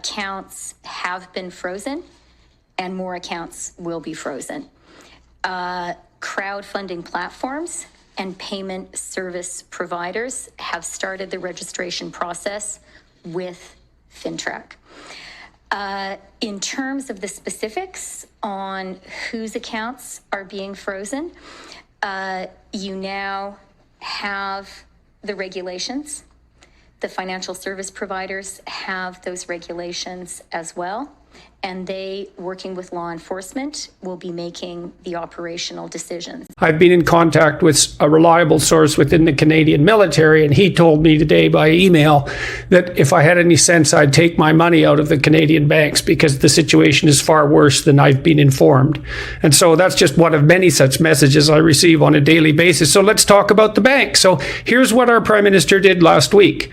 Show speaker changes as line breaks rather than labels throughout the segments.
accounts have been frozen and more accounts will be frozen. Crowdfunding platforms and payment service providers have started the registration process with FINTRAC. In terms of the specifics on whose accounts are being frozen, you now have the regulations. The financial service providers have those regulations as well, and they, working with law enforcement, will be making the operational decisions.
I've been in contact with a reliable source within the Canadian military, and he told me today by email that if I had any sense, I'd take my money out of the Canadian banks because the situation is far worse than I've been informed. And so that's just one of many such messages I receive on a daily basis. So let's talk about the bank. So here's what our Prime Minister did last week.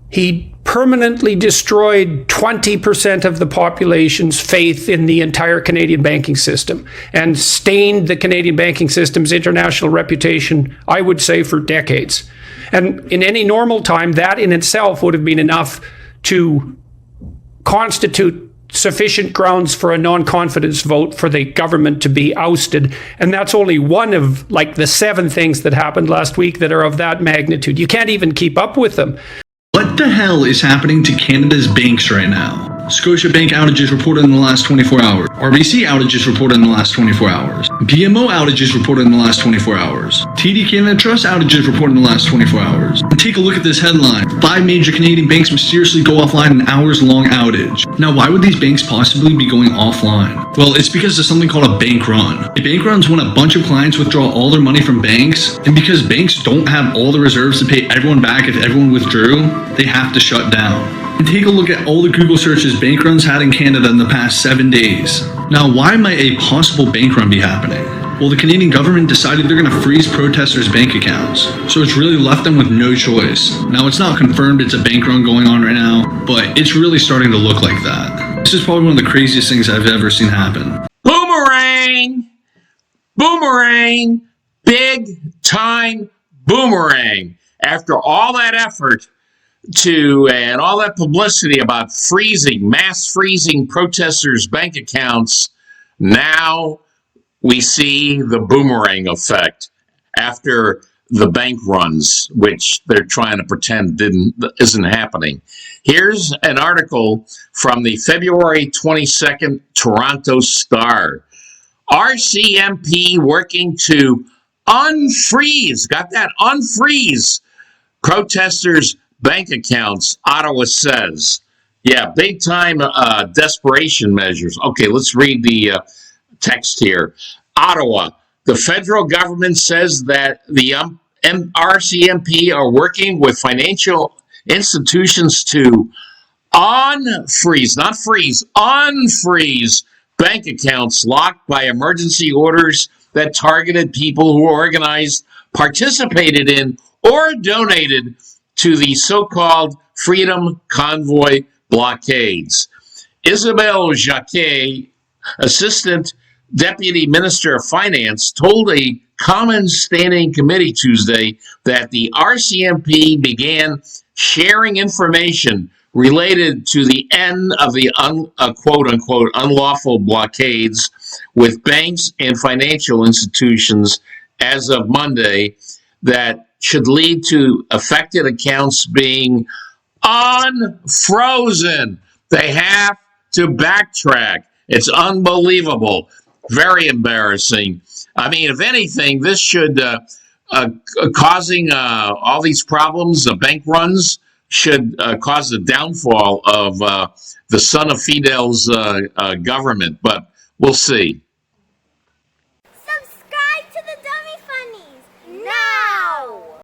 He permanently destroyed 20% of the population's faith in the entire Canadian banking system and stained the Canadian banking system's international reputation, I would say, for decades. And in any normal time, that in itself would have been enough to constitute sufficient grounds for a non-confidence vote for the government to be ousted. And that's only one of like the 7 things that happened last week that are of that magnitude. You can't even keep up with them.
What the hell is happening to Canada's banks right now? Scotiabank outages reported in the last 24 hours. RBC outages reported in the last 24 hours. BMO outages reported in the last 24 hours. TD Canada Trust outages reported in the last 24 hours. And take a look at this headline. 5 major Canadian banks mysteriously go offline in an hours-long outage. Now, why would these banks possibly be going offline? Well, it's because there's something called a bank run. A bank run's when a bunch of clients withdraw all their money from banks, and because banks don't have all the reserves to pay everyone back if everyone withdrew, they have to shut down. And take a look at all the Google searches bank runs had in Canada in the past 7 days. Now, why might a possible bank run be happening? Well, the Canadian government decided they're going to freeze protesters' bank accounts, so it's really left them with no choice. Now, it's not confirmed it's a bank run going on right now, but it's really starting to look like that. This is probably one of the craziest things I've ever seen happen.
Boomerang! Boomerang! Big time boomerang! After all that effort and all that publicity about mass freezing protesters' bank accounts, now we see the boomerang effect after the bank runs, which they're trying to pretend isn't happening. Here's an article from the February 22nd Toronto Star. RCMP working to unfreeze, got that, unfreeze protesters' bank accounts, Ottawa says. Yeah, big time desperation measures. Okay, let's read the text here. Ottawa, the federal government says that the RCMP are working with financial institutions to unfreeze, not freeze, unfreeze bank accounts locked by emergency orders that targeted people who organized, participated in, or donated to the so-called Freedom Convoy blockades. Isabelle Jacquet, Assistant Deputy Minister of Finance, told a Common Standing Committee Tuesday that the RCMP began sharing information related to the end of the quote-unquote unlawful blockades with banks and financial institutions as of Monday that should lead to affected accounts being unfrozen. They have to backtrack. It's unbelievable. Very embarrassing. I mean, if anything, this should, causing all these problems, bank runs, should cause the downfall of the Son of Fidel's government. But we'll see.